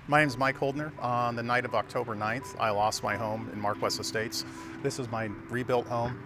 My name is Mike Holdner. On the night of October 9th, I lost my home in Mark-West Estates. This is my rebuilt home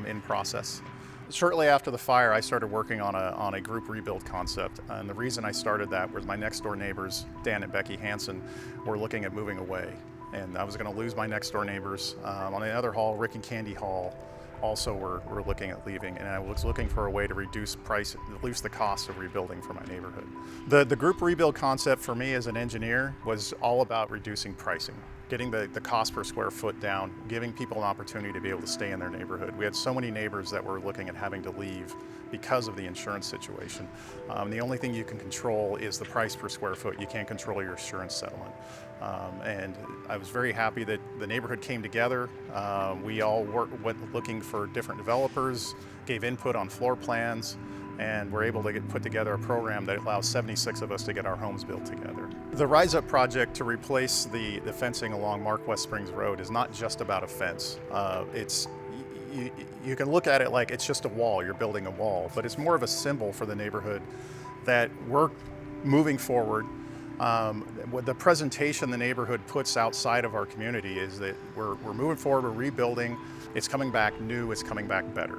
in process. Shortly after the fire, I started working on a group rebuild concept. And the reason I started that was my next door neighbors, Dan and Becky Hansen, were looking at moving away. And I was going to lose my next door neighbors. On the other hall, Rick and Candy Hall also were looking at leaving, and I was looking for a way to reduce the cost of rebuilding for my neighborhood. The group rebuild concept for me as an engineer was all about reducing pricing, getting the cost per square foot down, giving people an opportunity to be able to stay in their neighborhood. We had so many neighbors that were looking at having to leave because of the insurance situation. The only thing you can control is the price per square foot. You can't control your insurance settlement. And I was very happy that the neighborhood came together. We all went looking for different developers, gave input on floor plans, and we're able to put together a program that allows 76 of us to get our homes built together. The RiseUp project to replace the fencing along Mark-West Springs Road is not just about a fence. You can look at it like it's just a wall, you're building a wall, but it's more of a symbol for the neighborhood that we're moving forward. The presentation the neighborhood puts outside of our community is that we're moving forward, we're rebuilding, it's coming back new, it's coming back better.